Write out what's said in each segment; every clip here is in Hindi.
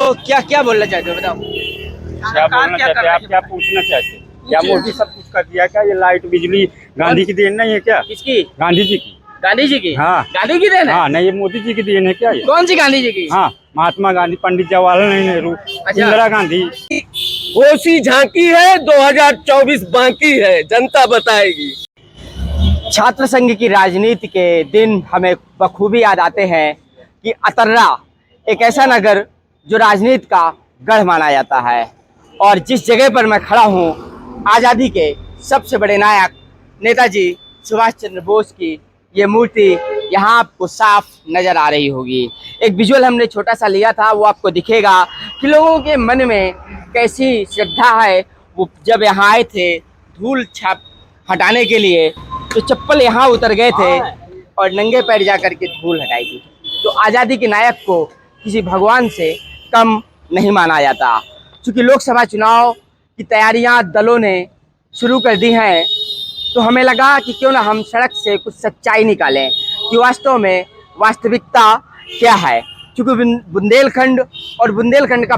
तो क्या क्या बोलना चाहते हो, बताओ। क्या बोलना चाहते हैं आप, क्या पूछना चाहते हैं? क्या मोदी सब कुछ कर दिया क्या? ये लाइट बिजली गांधी की देन नहीं है क्या? किसकी? गांधी जी की। गांधी जी की? हाँ। गांधी की देन है? हाँ, नहीं ये मोदी जी की देन है क्या ये? कौन सी गांधी जी की? हाँ, महात्मा गांधी, पंडित जवाहरलाल नेहरू, इंदिरा गांधी। होशी झांकी है, 2024 बाकी है, जनता बताएगी। छात्र संघ की राजनीति के दिन हमें बखूबी याद आते हैं कि अतर्रा एक ऐसा नगर जो राजनीति का गढ़ माना जाता है, और जिस जगह पर मैं खड़ा हूँ, आज़ादी के सबसे बड़े नायक नेताजी सुभाष चंद्र बोस की ये मूर्ति यहाँ आपको साफ नज़र आ रही होगी। एक विजुअल हमने छोटा सा लिया था, वो आपको दिखेगा कि लोगों के मन में कैसी श्रद्धा है। वो जब यहाँ आए थे धूल छाप हटाने के लिए, तो चप्पल यहाँ उतर गए थे और नंगे पैर जा कर के धूल हटाई थी। तो आज़ादी के नायक को किसी भगवान से कम नहीं माना जाता। चूँकि लोकसभा चुनाव की तैयारियां दलों ने शुरू कर दी हैं, तो हमें लगा कि क्यों ना हम सड़क से कुछ सच्चाई निकालें कि वास्तव में वास्तविकता क्या है। क्योंकि बुंदेलखंड और बुंदेलखंड का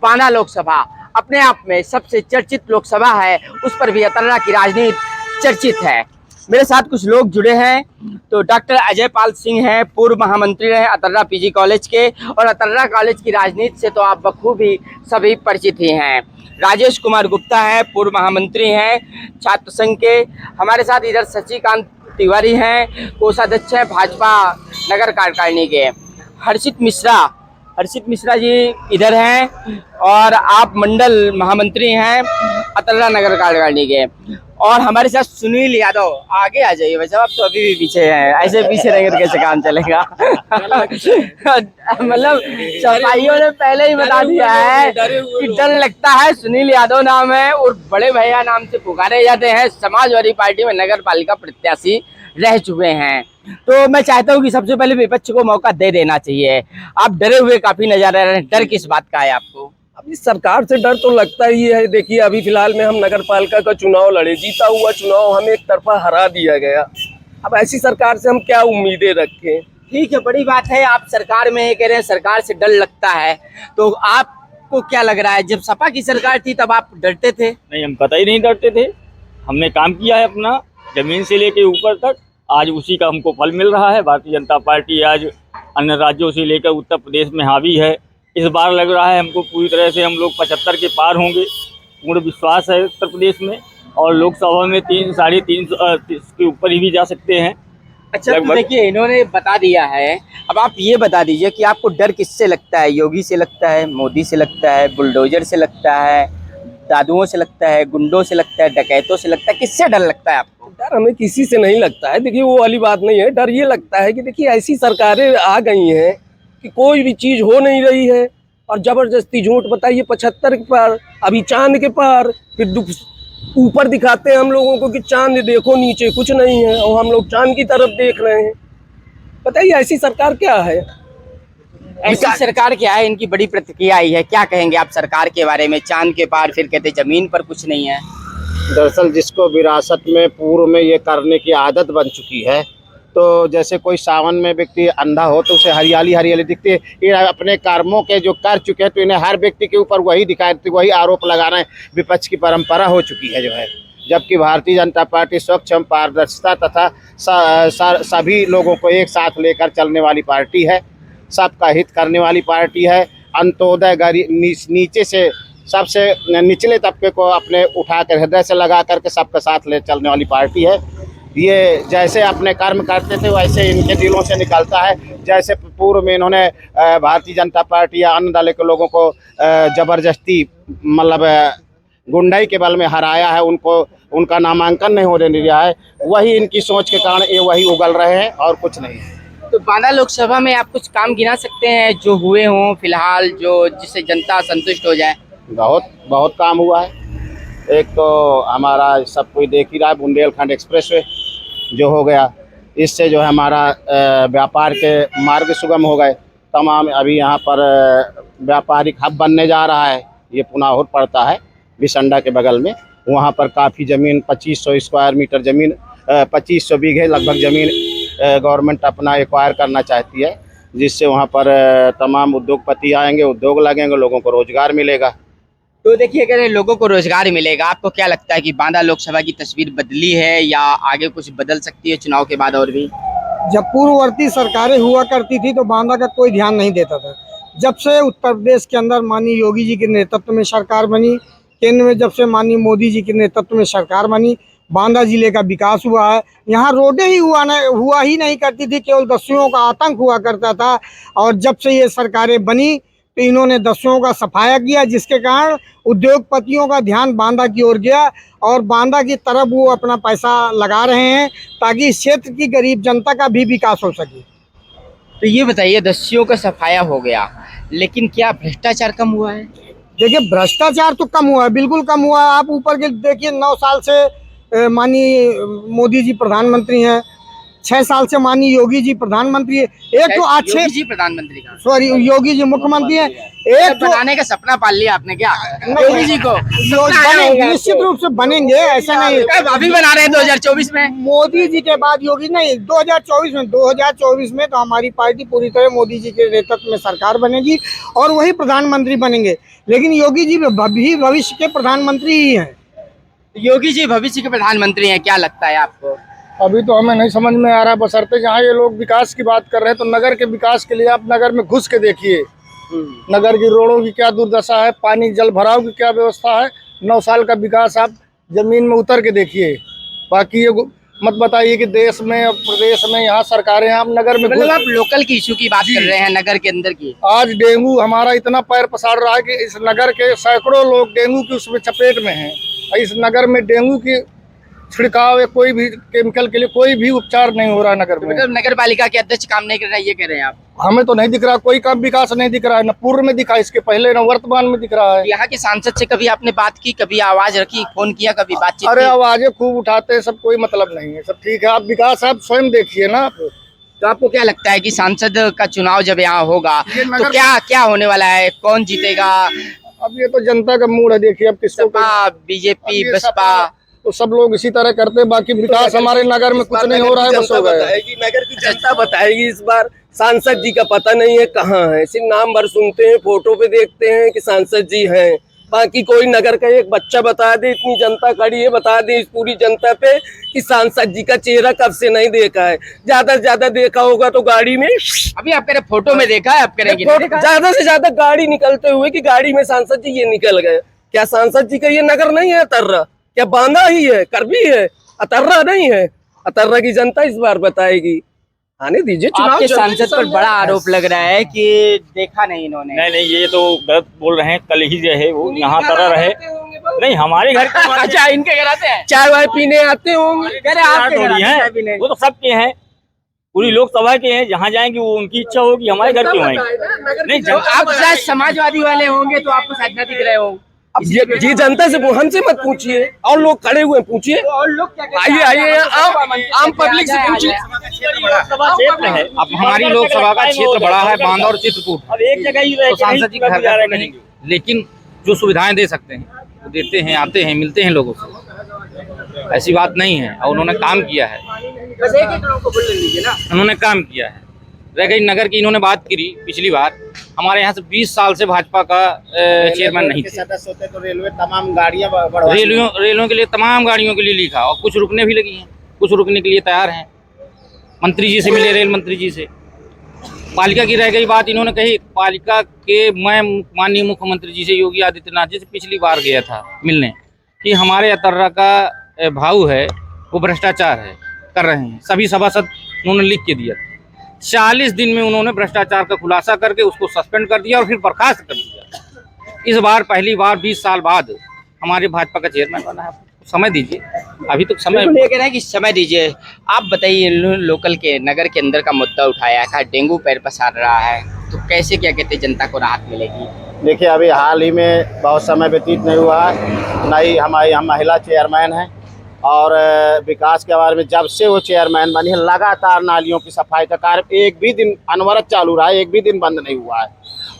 बांदा लोकसभा अपने आप में सबसे चर्चित लोकसभा है, उस पर भी अतर्रा की राजनीति चर्चित है। मेरे साथ कुछ लोग जुड़े हैं, तो डॉक्टर अजय पाल सिंह हैं, पूर्व महामंत्री रहे अतर्रा पीजी कॉलेज के, और अतर्रा कॉलेज की राजनीति से तो आप बखूबी सभी परिचित ही हैं। राजेश कुमार गुप्ता है, पूर्व महामंत्री हैं छात्र संघ के। हमारे साथ इधर शशिकांत तिवारी हैं, कोषाध्यक्ष हैं भाजपा नगर कार्यकारिणी के। हर्षित मिश्रा जी इधर हैं, और आप मंडल महामंत्री हैं अतर्रा नगर कार्यकारिणी के। और हमारे साथ सुनील यादव, आगे आ जाइए भाई साहब, आप तो अभी भी पीछे हैं, ऐसे पीछे रहेंगे कैसे काम चलेगा। मतलब सफाइयों ने पहले ही बता दिया है कि डर लगता है। सुनील यादव नाम है और बड़े भैया नाम से पुकारे जाते हैं, समाजवादी पार्टी में नगर पालिका प्रत्याशी रह चुके हैं। तो मैं चाहता हूँ कि सबसे पहले विपक्ष को मौका दे देना चाहिए। आप डरे हुए काफी नजर आ रहे हैं, डर किस बात का है आपको? अभी सरकार से डर तो लगता ही है। देखिए अभी फिलहाल में हम नगर पालिका का चुनाव लड़े, जीता हुआ चुनाव हमें एक तरफा हरा दिया गया। अब ऐसी सरकार से हम क्या उम्मीदें रखें? ठीक है, बड़ी बात है, आप सरकार में कह रहे हैं सरकार से डर लगता है, तो आपको क्या लग रहा है, जब सपा की सरकार थी तब आप डरते थे? नहीं, हम कतई नहीं डरते थे। हमने काम किया है अपना, जमीन से लेके ऊपर तक, आज उसी का हमको फल मिल रहा है। भारतीय जनता पार्टी आज अन्य राज्यों से लेकर उत्तर प्रदेश में हावी है। इस बार लग रहा है हमको पूरी तरह से हम लोग 75 के पार होंगे, पूर्ण विश्वास है उत्तर प्रदेश में, और लोकसभा में 300-350 के ऊपर ही भी जा सकते हैं। अच्छा, तो देखिए इन्होंने बता दिया है, अब आप ये बता दीजिए कि आपको डर किससे लगता है? योगी से लगता है, मोदी से लगता है, बुलडोजर से लगता है, दादुओं से लगता है, गुंडों से लगता है, डकैतों से लगता है, किससे डर लगता है आपको? डर हमें किसी से नहीं लगता है। देखिए वो वाली बात नहीं है। डर ये लगता है कि देखिए ऐसी सरकारें आ गई हैं कि कोई भी चीज़ हो नहीं रही है, और ज़बरदस्ती झूठ बताइए 75 के पार, अभी चांद के पार, फिर ऊपर दिखाते हैं हम लोगों को कि चांद देखो, नीचे कुछ नहीं है, और हम लोग चांद की तरफ देख रहे हैं। बताइए ऐसी सरकार क्या है? ऐसी सरकार क्या है? इनकी बड़ी प्रतिक्रिया आई है, क्या कहेंगे आप सरकार के बारे में? चांद के पार, फिर कहते जमीन पर कुछ नहीं है। दरअसल जिसको विरासत में पूर्व में ये करने की आदत बन चुकी है, तो जैसे कोई सावन में व्यक्ति अंधा हो तो उसे हरियाली हरियाली दिखती है, ये अपने कर्मों के जो कर चुके हैं तो इन्हें हर व्यक्ति के ऊपर वही दिखाई, वही आरोप लगाना विपक्ष की परंपरा हो चुकी है जो है। जबकि भारतीय जनता पार्टी स्वच्छ एवं पारदर्शिता तथा सभी लोगों को एक साथ लेकर चलने वाली पार्टी है, सबका हित करने वाली पार्टी है। अंत्योदय गरीब नीचे से सबसे निचले तबके को अपने उठाकर हृदय से लगा करके सबके साथ ले चलने वाली पार्टी है। ये जैसे अपने कर्म करते थे वैसे इनके दिलों से निकलता है। जैसे पूर्व में इन्होंने भारतीय जनता पार्टी या अन्य दल के लोगों को ज़बरदस्ती मतलब गुंडाई के बल में हराया है, उनको उनका नामांकन नहीं होने दिया है, वही इनकी सोच के कारण ये वही उगल रहे हैं और कुछ नहीं है। तो बांदा लोकसभा में आप कुछ काम गिना सकते हैं जो हुए हों फिलहाल, जो जिससे जनता संतुष्ट हो जाए? बहुत काम हुआ है। एक तो हमारा सब कोई देख ही रहा है, बुंदेलखंड एक्सप्रेसवे जो हो गया, इससे जो है हमारा व्यापार के मार्ग सुगम हो गए। तमाम अभी यहाँ पर व्यापारिक हब बनने जा रहा है, ये पुनाहुर पड़ता है बिसंडा के बगल में, वहाँ पर काफ़ी ज़मीन 2500 स्क्वायर मीटर ज़मीन 2500 बीघे लगभग ज़मीन गवर्नमेंट अपना एक्वायर करना चाहती है। जिससे वहाँ पर तमाम उद्योगपति आएंगे, उद्योग लगेंगे, लोगों को रोजगार मिलेगा। तो देखिए, अगर लोगों को रोजगार मिलेगा, आपको क्या लगता है कि बांदा लोकसभा की तस्वीर बदली है या आगे कुछ बदल सकती है चुनाव के बाद और भी? जब पूर्ववर्ती सरकारें हुआ करती थी तो बांदा का कोई ध्यान नहीं देता था। जब से उत्तर प्रदेश के अंदर माननीय योगी जी के नेतृत्व में सरकार बनी, केंद्र में जब से माननीय मोदी जी के नेतृत्व में सरकार बनी, बांदा जिले का विकास हुआ है। यहाँ रोडें ही हुआ ही नहीं करती थी, केवल दस्युओं का आतंक हुआ करता था। और जब से ये सरकारें बनी तो इन्होंने दस्युओं का सफाया किया, जिसके कारण उद्योगपतियों का ध्यान बांदा की ओर गया और बांदा की तरफ वो अपना पैसा लगा रहे हैं ताकि इस क्षेत्र की गरीब जनता का भी विकास हो सके। तो ये बताइए, दस्युओं का सफाया हो गया, लेकिन क्या भ्रष्टाचार कम हुआ है? देखिए, भ्रष्टाचार तो कम हुआ है, बिल्कुल कम हुआ है। आप ऊपर के देखिए, 9 साल से माननीय मोदी जी प्रधानमंत्री हैं, 6 साल से माननीय योगी जी प्रधानमंत्री है। एक तो अच्छे योगी जी प्रधानमंत्री का, सॉरी, योगी जी मुख्यमंत्री हैं। एक एक तो बनाने का सपना पाल लिया आपने क्या योगी जी को? बनेंगे, निश्चित रूप से बनेंगे, ऐसा नहीं है। अभी बना रहे हैं 2024 में। मोदी जी के बाद योगी नहीं, 2024 में तो हमारी पार्टी पूरी तरह मोदी जी के नेतृत्व में सरकार बनेगी और वही प्रधानमंत्री बनेंगे। लेकिन योगी जी भी भविष्य के प्रधानमंत्री ही हैं। योगी जी भविष्य के प्रधानमंत्री हैं, क्या लगता है आपको? अभी तो हमें नहीं समझ में आ रहा, बशर्ते जहाँ ये लोग विकास की बात कर रहे हैं तो नगर के विकास के लिए आप नगर में घुस के देखिए, नगर की रोडों की क्या दुर्दशा है, पानी जल भराव की क्या व्यवस्था है। 9 साल का विकास आप जमीन में उतर के देखिए। बाकी ये मत बताइए कि देश में और प्रदेश में यहाँ सरकारें, आप नगर में मतलब आप लोकल की इशू की बात कर रहे हैं, नगर के अंदर की। आज डेंगू हमारा इतना पैर पसार रहा है कि इस नगर के सैकड़ों लोग डेंगू की उसमें चपेट में हैं। इस नगर में डेंगू की छिड़काव या कोई भी केमिकल के लिए कोई भी उपचार नहीं हो रहा है नगर में। मतलब नगर पालिका के अध्यक्ष काम नहीं कर रहा है, ये कह रहे हैं आप? हमें तो नहीं दिख रहा, कोई काम विकास नहीं दिख रहा है, न पूर्व में दिखा, इसके पहले न वर्तमान में दिख रहा है। यहाँ के सांसद से कभी आपने बात की, कभी आवाज रखी, फोन किया, कभी बातचीत अरे की? आवाजें खूब उठाते हैं, सब कोई मतलब नहीं है, सब ठीक है। आप विकास आप स्वयं देखिए ना। आप तो आपको क्या लगता है कि सांसद का चुनाव जब यहाँ होगा तो क्या क्या होने वाला है, कौन जीतेगा? अब ये तो जनता का मूड है, देखिए अब किसको। सपा, बीजेपी, बसपा, तो सब लोग इसी तरह करते हैं। बाकी विकास हमारे नगर में कुछ नहीं हो रहा है, बस हो गया। नगर की जनता बताएगी इस बार। सांसद जी का पता नहीं है कहाँ है, सिर्फ नाम भर सुनते हैं, फोटो पे देखते हैं कि सांसद जी हैं। बाकी कोई नगर का एक बच्चा बता दे, इतनी जनता खड़ी है, बता दे इस पूरी जनता पे कि सांसद जी का चेहरा कब से नहीं देखा है। ज्यादा से ज्यादा देखा होगा तो गाड़ी में, अभी आप कह रहे फोटो में देखा है, आप करेंगे ज्यादा से ज्यादा गाड़ी निकलते हुए कि गाड़ी में सांसद जी ये निकल गए। क्या सांसद जी का ये नगर नहीं है अतर्रा? क्या बांदा ही है, करबी है, अतर्रा नहीं है? अतर्रा की जनता इस बार बताएगी। आने दीजिए चुनाव। आपके सांसद पर बड़ा आरोप लग रहा है कि देखा नहीं इन्होंने। नहीं नहीं, ये तो गलत बोल रहे हैं। कल ही जो है वो यहाँ तरह रहे नहीं, हमारे घर के अच्छा, इनके घर आते हैं, चाय वाय पीने आते होंगे। थोड़ी हैं, वो तो सबके हैं, पूरी लोकसभा के हैं। जहाँ जाएंगे वो उनकी इच्छा होगी, हमारे घर क्यों आएंगे? नहीं, तो आप शायद समाजवादी वाले होंगे तो आपको शायद न दिख रहे हो। ये जनता से हमसे मत पूछिए, और लोग खड़े हुए पूछिए। और लोग क्या कहते हैं? आइए आम पब्लिक से पूछिए। क्षेत्र है, अब हमारी लोकसभा का क्षेत्र बड़ा है, बांदा और चित्रकूट। अब एक जगह ही रह तो के सांसद जी नहीं घर गुजारा घर नहीं, करेंगे। लेकिन जो सुविधाएं दे सकते हैं वो देते हैं, आते हैं, मिलते हैं लोगों से। ऐसी बात नहीं है, और उन्होंने काम किया है, बस एक एक लोगों को बोलने दीजिए ना। उन्होंने काम किया है। रह गई नगर की, इन्होंने बात करी पिछली बार, हमारे यहाँ से 20 साल से भाजपा का चेयरमैन नहीं थे। सदस्य होते तो रेलवे तमाम गाड़ियां बढ़वा, रेलों के लिए, तमाम गाड़ियों के लिए लिखा, और कुछ रुकने भी लगी हैं, कुछ रुकने के लिए तैयार हैं। मंत्री जी से मिले, रेल मंत्री जी से। पालिका की रह गई बात, इन्होंने कही पालिका के, मैं माननीय मुख्यमंत्री जी से, योगी आदित्यनाथ जी से पिछली बार गया था मिलने, कि हमारे अतर्रा का भाव है वो भ्रष्टाचार है कर रहे हैं। सभी सभासद उन्होंने लिख के दिया। 40 दिन में उन्होंने भ्रष्टाचार का खुलासा करके उसको सस्पेंड कर दिया और फिर बर्खास्त कर दिया। इस बार पहली बार 20 साल बाद हमारे भाजपा का चेयरमैन बना है। समय दीजिए, अभी तो समय। ये कह रहे हैं कि समय दीजिए। आप बताइए, लोकल के नगर के अंदर का मुद्दा उठाया है, डेंगू पैर पसार रहा है, तो कैसे क्या कहते हैं जनता को राहत मिलेगी? देखिए अभी हाल ही में बहुत समय व्यतीत नहीं हुआ है, न ही हमारे यहाँ महिला चेयरमैन है, और विकास के बारे में जब से वो चेयरमैन बनी है लगातार नालियों की सफाई का कार्य एक भी दिन अनवरत चालू रहा है, एक भी दिन बंद नहीं हुआ है।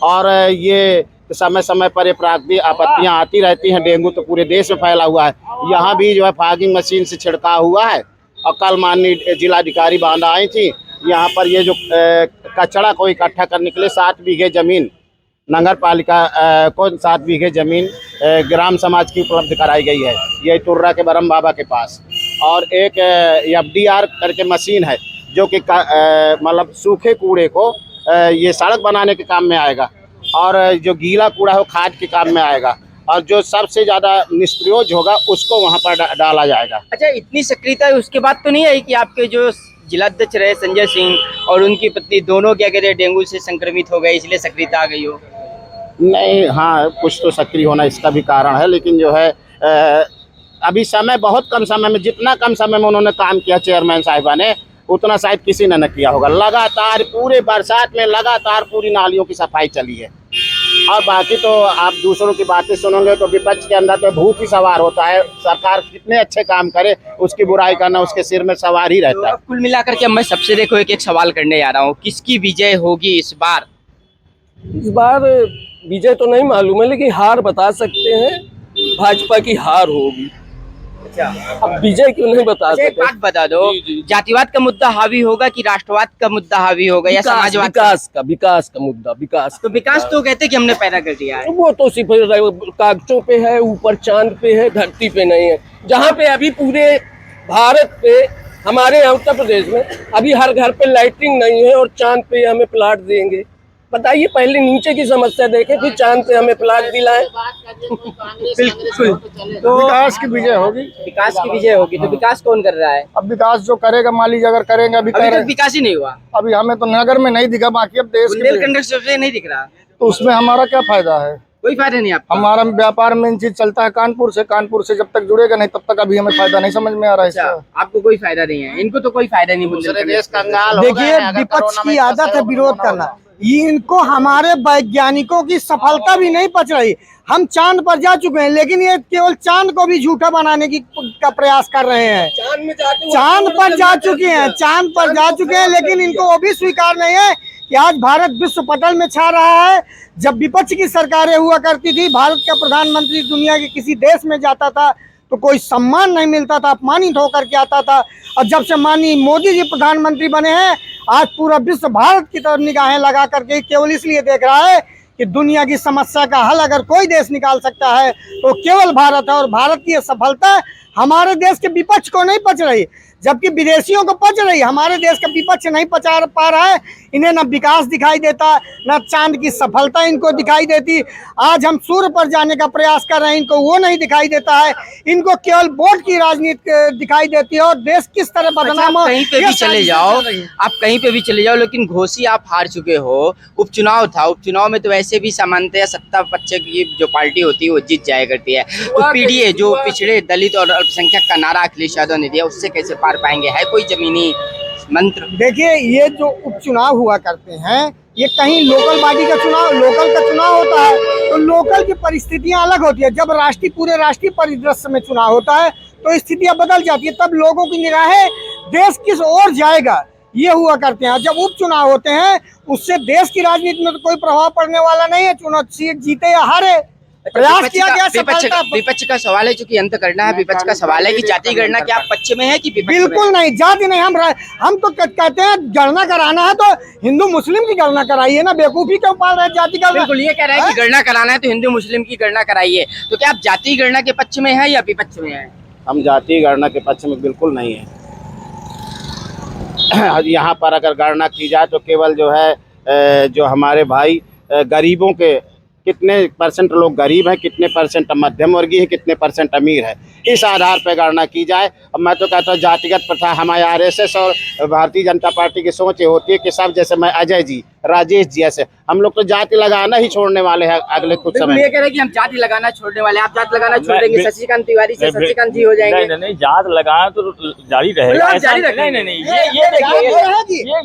और ये समय समय पर ये प्राकृतिक आपत्तियां आती रहती हैं। डेंगू तो पूरे देश में फैला हुआ है, यहाँ भी जो है फॉगिंग मशीन से छिड़काव हुआ है और कल माननीय जिलाधिकारी बांदा आई थी, यहाँ पर ये जो कचरा को इकट्ठा करने के लिए 7 बीघे जमीन नगर पालिका को 7 बीघे जमीन ग्राम समाज की उपलब्ध कराई गई है, ये तुर्रा के बरम बाबा के पास। और एक FDR करके मशीन है जो कि मतलब सूखे कूड़े को ये सड़क बनाने के काम में आएगा, और जो गीला कूड़ा हो खाद के काम में आएगा, और जो सबसे ज़्यादा निष्प्रयोज होगा उसको वहाँ पर डाला जाएगा। अच्छा, इतनी सक्रियता है, उसके बाद तो नहीं आई कि आपके जो जिलाध्यक्ष रहे संजय सिंह और उनकी पत्नी दोनों क्या कहते हैं डेंगू से संक्रमित हो गए, इसलिए सक्रियता आ गई हो? नहीं, हाँ कुछ तो सक्रिय होना इसका भी कारण है, लेकिन जो है अभी समय बहुत कम समय में, जितना कम समय में उन्होंने काम किया चेयरमैन साहिबा ने, उतना शायद किसी ने न किया होगा। लगातार पूरे बरसात में लगातार पूरी नालियों की सफाई चली है। और बाकी तो आप दूसरों की बातें सुनोगे तो विपक्ष के अंदर तो भूख ही सवार होता है, सरकार कितने अच्छे काम करे उसकी बुराई करना उसके सिर में सवार ही रहता है। तो कुल मिलाकर के मैं सबसे देखो एक सवाल करने जा रहा हूँ, किसकी विजय होगी इस बार? इस बार विजय तो नहीं मालूम है, लेकिन हार बता सकते हैं, भाजपा की हार होगी। अच्छा, अब विजय क्यों नहीं बता एक सकते? बात बता दो, जातिवाद का मुद्दा हावी होगा कि राष्ट्रवाद का मुद्दा हावी होगा या समाजवाद? विकास का मुद्दा, विकास। तो विकास तो कहते हैं कि हमने पैदा कर दिया है। वो तो सिर्फ कागजों पे है, ऊपर चांद पे है, धरती पे नहीं है। जहाँ पे अभी पूरे भारत पे, हमारे उत्तर प्रदेश में अभी हर घर पे लाइटिंग नहीं है और चांद पे हमें प्लाट देंगे। बताइए, पहले नीचे की समस्या देखें, फिर चांद पे हमें प्लाट दिलाएं। बिल्कुल, तो विकास की विजय होगी। विकास की विजय होगी। तो विकास कौन कर रहा है? अब विकास जो करेगा, मान लीजिए अगर करेंगे, अभी अभी तक विकास ही नहीं हुआ। अभी हमें तो नगर में नहीं दिखा, बाकी अब देश के लिए, बुंदेलखंड से नहीं दिख रहा, तो उसमें हमारा क्या फायदा है? कोई फायदा नहीं आपका। हमारा व्यापार मेन चीज चलता है कानपुर से जब तक जुड़ेगा नहीं तब तक अभी हमें फायदा नहीं समझ में आ रहा है अच्छा, इसका। आपको कोई फायदा नहीं है, इनको तो कोई फायदा नहीं। दूसरे देश कंगाल हो गए देखिए, हैं, अगर विपक्ष कोरोना की में आदत है विरोध करना। इनको हमारे वैज्ञानिकों की सफलता भी नहीं पच रही। हम चांद पर जा चुके हैं, लेकिन ये केवल चांद को भी झूठा बनाने का प्रयास कर रहे हैं। चांद पर जा चुके हैं, चांद पर जा चुके हैं, लेकिन इनको वो भी स्वीकार नहीं है कि आज भारत विश्व पटल में छा रहा है। जब विपक्ष की सरकारें हुआ करती थी, भारत का प्रधानमंत्री दुनिया के किसी देश में जाता था तो कोई सम्मान नहीं मिलता था, अपमानित होकर के आता था। और जब से माननीय मोदी जी प्रधानमंत्री बने हैं, आज पूरा विश्व भारत की तरफ निगाहें लगा करके केवल इसलिए देख रहा है कि दुनिया की समस्या का हल अगर कोई देश निकाल सकता है तो केवल भारत है। और भारत की ये सफलता हमारे देश के विपक्ष को नहीं पच रही, जबकि विदेशियों को पच रही। हमारे देश का विपक्ष नहीं पचा पा रहा है। इन्हें न विकास दिखाई देता, न चांद की सफलता इनको दिखाई देती। आज हम सूर्य पर जाने का प्रयास कर रहे हैं, इनको वो नहीं दिखाई देता है। इनको केवल वोट की राजनीति दिखाई देती है और देश किस तरह बदनाम हो। कहीं पे भी चले जाओ, आप कहीं पे भी चले जाओ, लेकिन घोषी आप हार चुके हो। उपचुनाव था, उपचुनाव में तो वैसे भी सामान्यतः सत्ता पक्ष की जो पार्टी होती है वो जीत जाया करती है। तो पीडीए जो पिछड़े दलित और अल्पसंख्यक का नारा अखिलेश यादव ने दिया, उससे कैसे पार पाएंगे? है कोई जमीनी मंत्र? देखिए, ये जो उपचुनाव हुआ करते हैं, ये कहीं लोकल बॉडी का चुनाव, लोकल का चुनाव होता है तो लोकल की परिस्थितियां अलग होती है। जब राष्ट्रीय, पूरे राष्ट्रीय परिदृश्य में चुनाव होता है तो स्थितियां बदल जाती है, तब लोगों की निगाहें देश किस ओर जाएगा ये हुआ करते हैं। जब उपचुनाव होते हैं उससे देश की राजनीति में तो कोई प्रभाव पड़ने वाला नहीं है। चुनाव सीट जीते या हारे, प्रयास किया गया। विपक्ष का सवाल है, चूंकि अंत करना है, विपक्ष का सवाल है कि जाति गणना क्या आप पक्ष में है कि विपक्ष में? बिल्कुल नहीं, जाति नहीं। हम तो कहते हैं गणना कराना है तो हिंदू मुस्लिम की गणना कराइए ना, बेवकूफी क्यों पाल रहे हैं जाति का? बिल्कुल, ये कह रहे हैं कि गणना कराना है तो हिंदू मुस्लिम की गणना कराइए। तो क्या आप जाति गणना के पक्ष में है या विपक्ष में है? हम जाति गणना के पक्ष में बिल्कुल नहीं है। यहाँ पर अगर गणना की जाए तो केवल जो है जो हमारे भाई गरीबों के कितने परसेंट लोग गरीब हैं, कितने परसेंट मध्यम वर्गीय है, कितने परसेंट अमीर है, इस आधार पर गणना की जाए। और मैं तो कहता हूँ जातिगत प्रथा हमारे RSS और भारतीय जनता पार्टी की सोच ये होती है कि सब, जैसे मैं अजय जी, राजेश जी, ऐसे हम लोग तो जाति लगाना ही छोड़ने वाले हैं अगले कुछ समय। ये कह रहे हैं कि हम जाति लगाना छोड़ने वाले, आप जाति लगाना छोड़ देंगे, शशिकांत तिवारी से शशिकांत जी हो जाएंगे? नहीं, जात लगाना तो जारी रहेगा। नहीं, ये देखिए,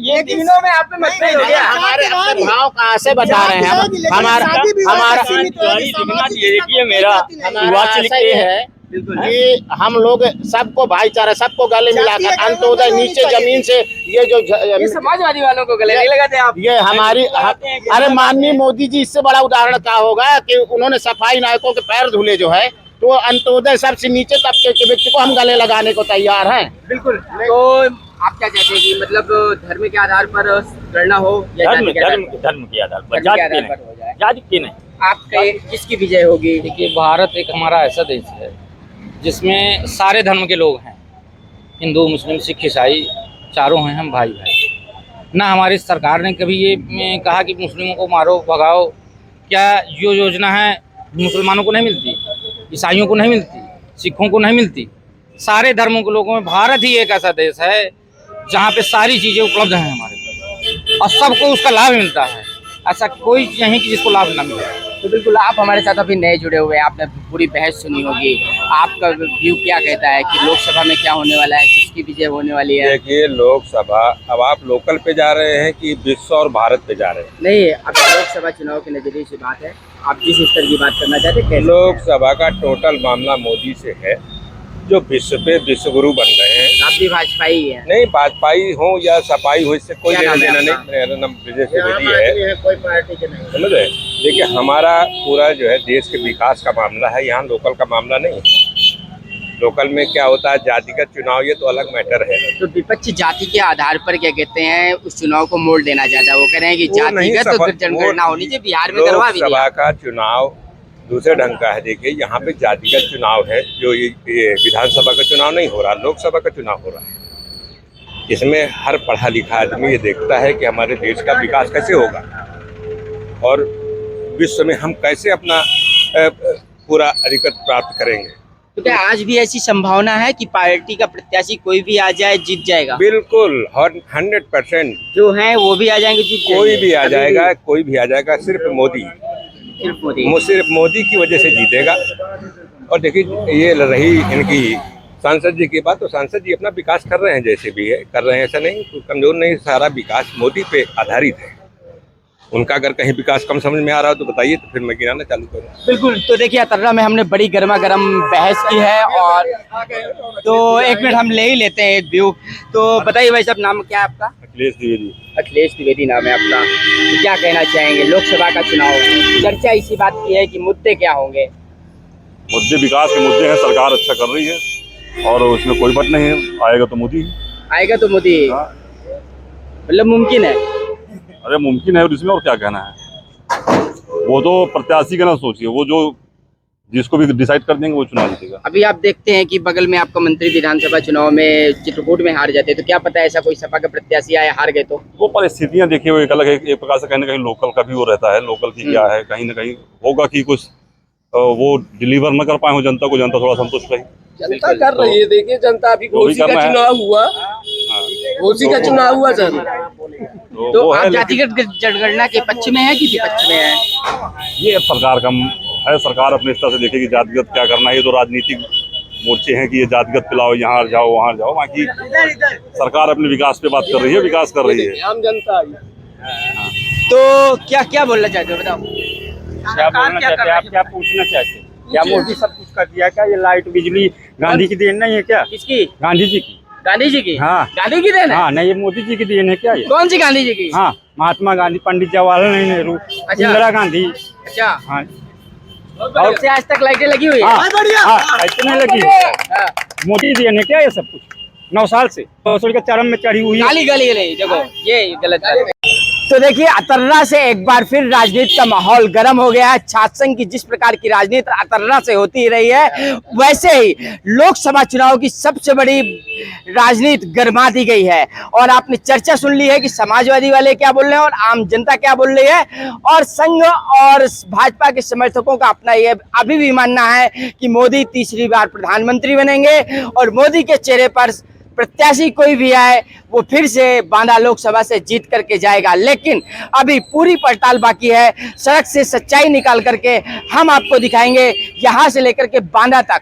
ये तीनों में आप में मतभेद हो गया। हमारे अपने भाव कहाँ से बता रहे हैं? हमारा देखिए, मेरा शुरुआत से लिखते हैं कि हम लोग सबको भाईचारा, सबको गले मिलाकर, अंत्योदय नीचे जमीन से, ये जो समाजवादी वालों को गले नहीं लगाते आप? ये हमारी, अरे माननीय मोदी जी, इससे बड़ा उदाहरण क्या होगा कि उन्होंने सफाई नायकों के पैर धुले जो है, तो अंत्योदय सबसे नीचे तबके के व्यक्ति को हम गले लगाने को तैयार हैं। बिल्कुल। तो आप क्या चाहते हैं कि मतलब धर्म के आधार पर गणना हो या धर्म जाति के आधार धर्म पर? धर्म के आधार पर, धर्म के जाति आधार के पर हो जाए। नहीं, जाति की नहीं। आपके किसकी विजय होगी? देखिए, भारत एक हमारा ऐसा देश है जिसमें सारे धर्म के लोग हैं, हिंदू मुस्लिम सिख ईसाई चारों हैं हम भाई भाई। ना हमारी सरकार ने कभी ये कहा कि मुस्लिमों को मारो भगाओ। क्या जो योजना है मुसलमानों को नहीं मिलती, ईसाइयों को नहीं मिलती, सिखों को नहीं मिलती? सारे धर्मों के लोगों में भारत ही एक ऐसा देश है जहाँ पे सारी चीज़ें उपलब्ध हैं हमारे पास और सबको उसका लाभ मिलता है। ऐसा कोई नहीं कि जिसको लाभ ना मिले। तो बिल्कुल, आप हमारे साथ अभी नए जुड़े हुए हैं, आपने पूरी बहस सुनी होगी। आपका व्यू क्या कहता है कि लोकसभा में क्या होने वाला है, किसकी विजय होने वाली है? देखिए, लोकसभा, अब आप लोकल पे जा रहे हैं कि विश्व और भारत पे जा रहे हैं? नहीं, अब लोकसभा चुनाव के नजरिए से बात है, आप जिस स्तर की बात करना चाहते हैं। लोकसभा का टोटल मामला मोदी से है, जो विश्व पे विश्व गुरु बन रहे हैं। आप भी भाजपा ही है? नहीं, भाजपाई हो या सपाई हो, इससे कोई क्या लेना नाम है देना आपका? नहीं। मेरा नाम विजय त्रिवेदी है। कोई पार्टी के नहीं। समझ रहे? देखिए, हमारा पूरा जो है देश के विकास का मामला है, यहाँ लोकल का मामला नहीं है। लोकल में क्या होता है, जातिगत चुनाव, ये तो अलग मैटर है। तो विपक्ष जाति के आधार पर क्या कहते हैं, उस चुनाव को मोड़ देना चाहता है। वो कह रहे हैं कि वो नहीं जातिगत तो सफल- फिर जनगणना वो होनी चाहिए, बिहार में करवा भी लोकसभा दिया। का चुनाव दूसरे ढंग का है। देखिए, यहाँ पे जातिगत चुनाव है, जो ये विधानसभा का चुनाव नहीं हो रहा, लोकसभा का चुनाव हो रहा है। इसमें हर पढ़ा लिखा आदमी ये देखता है कि हमारे देश का विकास कैसे होगा और विश्व में हम कैसे अपना पूरा अधिकत प्राप्त करेंगे। तो क्या आज भी ऐसी संभावना है कि पार्टी का प्रत्याशी कोई भी आ जाए जीत जाएगा? बिल्कुल 100%। जो है वो भी आ जाएंगे, जीत कोई जाएंगे। भी आ अभी जाएगा, कोई भी आ जाएगा, सिर्फ मोदी, सिर्फ मोदी की वजह से जीतेगा। और देखिए, ये रही इनकी सांसद जी की बात, तो सांसद जी अपना विकास कर रहे हैं, जैसे भी है कर रहे हैं, ऐसा नहीं कमजोर नहीं, सारा विकास मोदी पे आधारित है। उनका अगर कहीं विकास कम समझ में आ रहा हो तो बताइए, तो फिर मैं गिनाना चालू करूँ। बिल्कुल। तो देखिए, अतर्रा में हमने बड़ी गर्मा गर्म बहस की है, और तो एक मिनट हम ले ही लेते हैं एक व्यू। तो बताइए भाई साहब, नाम क्या है आपका? अखिलेश द्विवेदी। अखिलेश द्विवेदी नाम है आपका। तो क्या कहना चाहेंगे, लोकसभा का चुनाव है, चर्चा इसी बात की है कि मुद्दे क्या होंगे? मुद्दे विकास के मुद्दे हैं, सरकार अच्छा कर रही है और उसमें कोई बात नहीं है, आएगा तो मोदी। आएगा तो मोदी, हाँ। मतलब मुमकिन है? अरे मुमकिन है, और इसमें और क्या कहना है। वो तो प्रत्याशी का ना सोचिए, वो जो जिसको भी डिसाइड कर देंगे वो चुनाव जीतेगा। अभी आप देखते हैं कि बगल में आपका मंत्री विधानसभा चुनाव में चित्रकूट में हार जाते हैं, तो क्या पता ऐसा कोई सपा का प्रत्याशी आया हार गए तो? वो परिस्थितियां देखिए, वो एक अलग है। एक प्रकार से कहीं ना कहीं लोकल का भी वो रहता है, लोकल की क्या है, कहीं ना कहीं होगा कि कुछ वो डिलीवर न कर पाए हो जनता को, जनता थोड़ा संतुष्ट रही। जनता कर रही है। देखिए, जनता अभी तो भी घोसी का करना है। चुनाव हुआ, घोसी का चुनाव हुआ सर। तो वो आप है, जातिगत जनगणना के पक्ष में है कि विपक्ष में है? ये अब सरकार का है, सरकार अपने स्तर से देखेगी जातिगत क्या करना है। ये तो राजनीतिक मोर्चे हैं कि ये जातिगत पिलाओ, यहाँ जाओ वहाँ जाओ, बाकी सरकार अपने विकास पे बात कर रही है, विकास कर रही है। आम जनता तो क्या क्या बोलना चाहते हो, बताओ? क्या बोलना चाहते हैं आप, क्या पूछना चाहते हैं? क्या मोदी सब कुछ कर दिया क्या? ये लाइट बिजली गांधी की देन नहीं है क्या? किसकी? गांधी जी की। गांधी जी की? हाँ। गांधी की देन है? हाँ, नहीं ये मोदी जी की देन है क्या ये? कौन सी गांधी जी की? हाँ, महात्मा गांधी, पंडित जवाहरलाल नेहरू, इंदिरा गांधी। अच्छा, हाँ, और से आज तक लाइटें लगी हुई है? हाँ, इतने लगी। हाँ। मोदी देन है क्या ये सब कुछ? 9 साल से तो के चरम में चढ़ी हुई है। गाली गाली नहीं, देखो ये गलत बात है। तो देखिए, अतर्रा से एक बार फिर राजनीति का माहौल गर्म हो गया है। छात्र संघ की जिस प्रकार की राजनीति अतर्रा से होती रही है, वैसे ही लोकसभा चुनाव की सबसे बड़ी राजनीति गरमा दी गई है। और आपने चर्चा सुन ली है कि समाजवादी वाले क्या बोल रहे हैं और आम जनता क्या बोल रही है, और संघ और भाजपा के समर्थकों का अपना ये अभी भी मानना है कि मोदी तीसरी बार प्रधानमंत्री बनेंगे और मोदी के चेहरे पर प्रत्याशी कोई भी आए वो फिर से बांदा लोकसभा से जीत करके जाएगा। लेकिन अभी पूरी पड़ताल बाकी है। सड़क से सच्चाई निकाल करके हम आपको दिखाएंगे, यहाँ से लेकर के बांदा तक